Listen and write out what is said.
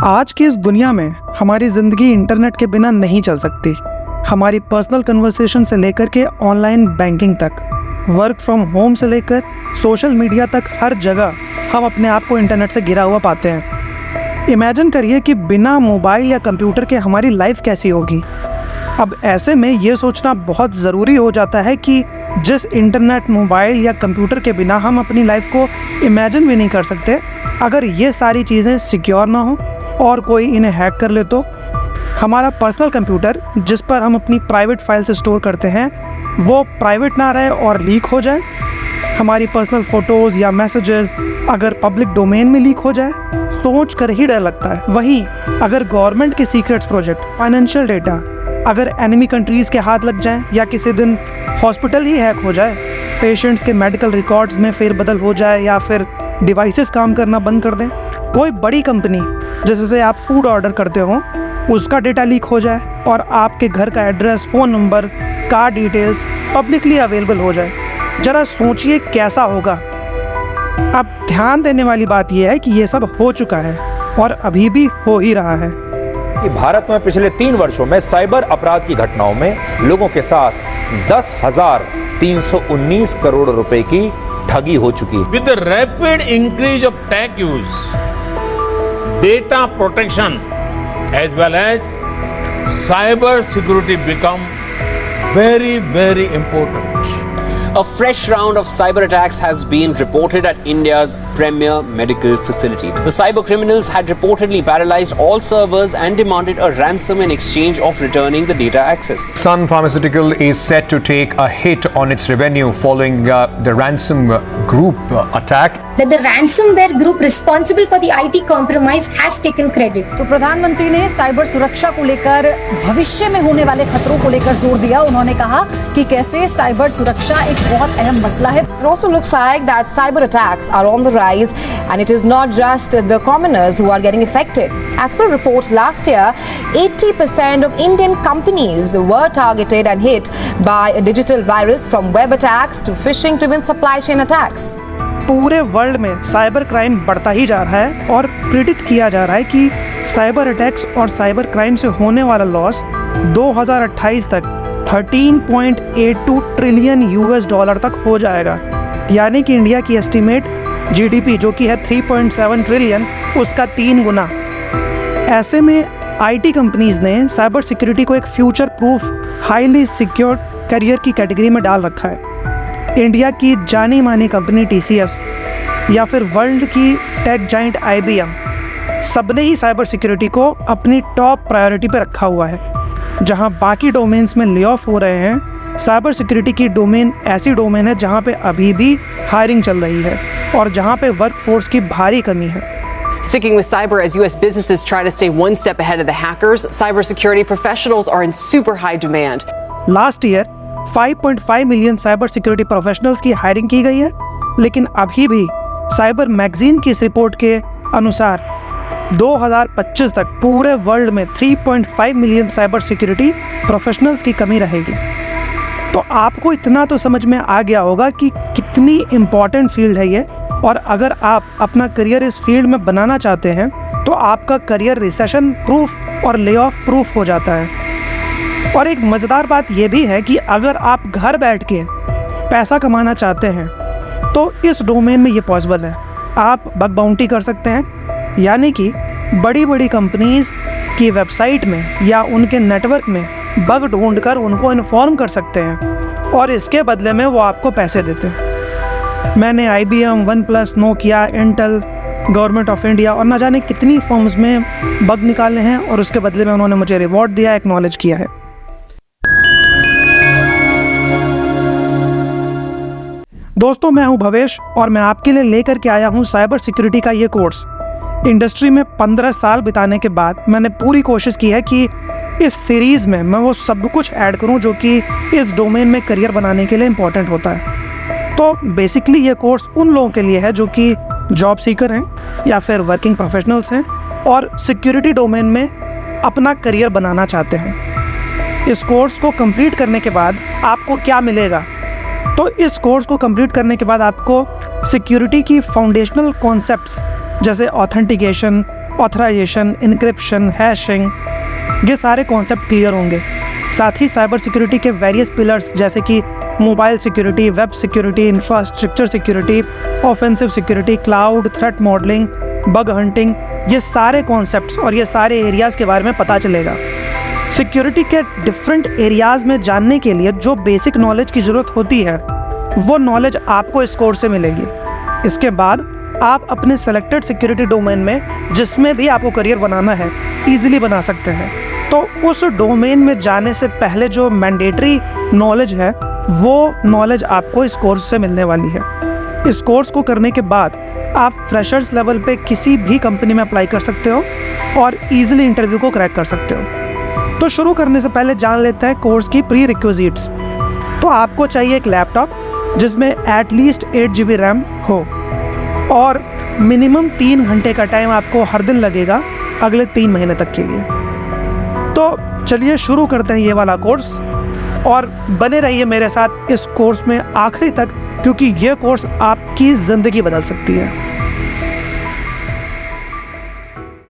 आज की इस दुनिया में हमारी ज़िंदगी इंटरनेट के बिना नहीं चल सकती। हमारी पर्सनल कन्वर्सेशन से लेकर के ऑनलाइन बैंकिंग तक, वर्क फ्रॉम होम से लेकर सोशल मीडिया तक, हर जगह हम अपने आप को इंटरनेट से घिरा हुआ पाते हैं। इमेजिन करिए कि बिना मोबाइल या कंप्यूटर के हमारी लाइफ कैसी होगी। अब ऐसे में ये सोचना बहुत ज़रूरी हो जाता है कि जिस इंटरनेट, मोबाइल या कंप्यूटर के बिना हम अपनी लाइफ को इमेजिन भी नहीं कर सकते, अगर ये सारी चीज़ें सिक्योर ना हो और कोई इन्हें हैक कर ले तो हमारा पर्सनल कंप्यूटर, जिस पर हम अपनी प्राइवेट फाइल्स स्टोर करते हैं, वो प्राइवेट ना रहे और लीक हो जाए। हमारी पर्सनल फ़ोटोज़ या मैसेजेस अगर पब्लिक डोमेन में लीक हो जाए, सोच कर ही डर लगता है। वहीं अगर गवर्नमेंट के सीक्रेट्स प्रोजेक्ट, फाइनेंशियल डेटा अगर एनिमी कंट्रीज़ के हाथ लग जाए या किसी दिन हॉस्पिटल ही हैक हो जाए, पेशेंट्स के मेडिकल रिकॉर्ड्स में फेरबदल हो जाए या फिर डिवाइसेस काम करना बंद कर दें, कोई बड़ी कंपनी जैसे आप फूड ऑर्डर करते हो उसका डेटा लीक हो जाए और आपके घर का address, phone number, car details publicly available हो जाए, ज़रा सोचिए कैसा होगा। अब ध्यान देने वाली बात यह है कि ये सब हो चुका है और अभी भी हो ही रहा है। कि भारत में पिछले 3 वर्षों में साइबर अपराध की घटनाओं में लोगों के साथ 10,319 करोड़ रुपए की ठगी हो चुकी है। With the rapid increase of tech use, data protection as well as cyber security become very, very important. A fresh round of cyber attacks has been reported at India's premier medical facility. The cyber criminals had reportedly paralyzed all servers and demanded a ransom in exchange of returning the data access. Sun Pharmaceutical is set to take a hit on its revenue following the ransom group attack. That the ransomware group responsible for the IT compromise has taken credit. तो प्रधानमंत्री ने cyber सुरक्षा को लेकर भविष्य में होने वाले खतरों को लेकर जोर दिया। उन्होंने कहा कि कैसे साइबर सुरक्षा एक बहुत अहम मसला है। It also looks like that cyber attacks are on the rise and it is not just the commoners who are getting affected. As per a report last year, 80% of Indian companies were targeted and hit by a digital virus, from web attacks to phishing to even supply chain attacks. पूरे world में cyber crime बढ़ता ही जा रहा है और predict किया जा रहा है कि साइबर अटैक्स और साइबर क्राइम से होने वाला लॉस 2028 तक 13.82 ट्रिलियन यूएस डॉलर तक हो जाएगा। यानी कि इंडिया की एस्टिमेट जीडीपी जो कि है 3.7 ट्रिलियन, उसका 3 गुना। ऐसे में आईटी कंपनीज ने साइबर सिक्योरिटी को एक future proof, highly secure career की कैटेगरी में डाल रखा है। इंडिया की जानी मानी कंपनी टीसीएस या फिर वर्ल्ड की टेक जाइंट आईबीएम, सबने ही साइबर सिक्योरिटी को अपनी टॉप प्रायोरिटी पे रखा हुआ है। जहां बाकी डोमेन्स में ले ऑफ हो रहे हैं, साइबर सिक्योरिटी की डोमेन ऐसी डोमेन है जहां पे अभी भी हायरिंग चल रही है और जहां पे वर्कफोर्स की भारी कमी है। Sticking with cyber, as U.S. businesses try to stay one step ahead of the hackers, cybersecurity professionals are in super high demand. Last year 5.5 million cyber security professionals की हायरिंग की गई है, लेकिन अभी भी साइबर मैगजीन की इस report के अनुसार 2025 तक पूरे वर्ल्ड में 3.5 मिलियन साइबर सिक्योरिटी प्रोफेशनल्स की कमी रहेगी। तो आपको इतना तो समझ में आ गया होगा कि कितनी इम्पॉर्टेंट फील्ड है ये, और अगर आप अपना करियर इस फील्ड में बनाना चाहते हैं तो आपका करियर रिसेशन प्रूफ और ले ऑफ प्रूफ हो जाता है। और एक मज़ेदार बात यह भी है कि अगर आप घर बैठ के पैसा कमाना चाहते हैं तो इस डोमेन में ये पॉसिबल है। आप बग बाउंटी कर सकते हैं, यानी कि बड़ी बड़ी कंपनीज़ की वेबसाइट में या उनके नेटवर्क में बग ढूंढकर उनको इन्फॉर्म कर सकते हैं और इसके बदले में वो आपको पैसे देते हैं। मैंने IBM, OnePlus, Nokia, Intel, government of India और ना जाने कितनी फर्म्स में बग निकाले हैं और उसके बदले में उन्होंने मुझे रिवॉर्ड दिया, एक्नॉलेज किया है। दोस्तों, मैं हूं भवेश और मैं आपके लिए लेकर के आया हूं साइबर सिक्योरिटी का ये कोर्स। इंडस्ट्री में 15 साल बिताने के बाद मैंने पूरी कोशिश की है कि इस सीरीज़ में मैं वो सब कुछ ऐड करूं जो कि इस डोमेन में करियर बनाने के लिए इम्पोर्टेंट होता है। तो बेसिकली ये कोर्स उन लोगों के लिए है जो कि जॉब सीकर हैं या फिर वर्किंग प्रोफेशनल्स हैं और सिक्योरिटी डोमेन में अपना करियर बनाना चाहते हैं। इस कोर्स को कंप्लीट करने के बाद आपको क्या मिलेगा? तो इस कोर्स को कंप्लीट करने के बाद आपको सिक्योरिटी की फाउंडेशनल कॉन्सेप्ट्स जैसे ऑथेंटिकेशन, ऑथराइजेशन, इनक्रिप्शन, हैशिंग, ये सारे कॉन्सेप्ट क्लियर होंगे। साथ ही साइबर सिक्योरिटी के वेरियस पिलर्स जैसे कि mobile security, web security, infrastructure security, offensive security, cloud, threat modelling, bug hunting, ये सारे कॉन्सेप्ट्स और ये सारे एरियाज़ के बारे में पता चलेगा। सिक्योरिटी के डिफरेंट एरियाज़ में जानने के लिए जो बेसिक नॉलेज की ज़रूरत होती है वो नॉलेज आपको इस कोर्स से मिलेगी। इसके बाद आप अपने सेलेक्टेड सिक्योरिटी डोमेन में जिसमें भी आपको करियर बनाना है ईजिली बना सकते हैं। तो उस डोमेन में जाने से पहले जो मैंडेटरी नॉलेज है वो नॉलेज आपको इस कोर्स से मिलने वाली है। इस कोर्स को करने के बाद आप फ्रेशर्स लेवल पे किसी भी कंपनी में अप्लाई कर सकते हो और ईजिली इंटरव्यू को क्रैक कर सकते हो। तो शुरू करने से पहले जान लेते हैं कोर्स की प्री रिक्विजिट्स। तो आपको चाहिए एक लैपटॉप जिसमें एटलीस्ट 8 GB रैम हो और मिनिमम 3 घंटे का टाइम आपको हर दिन लगेगा अगले 3 महीने तक के लिए। तो चलिए शुरू करते हैं ये वाला कोर्स और बने रहिए मेरे साथ इस कोर्स में आखिरी तक, क्योंकि ये कोर्स आपकी ज़िंदगी बदल सकती है।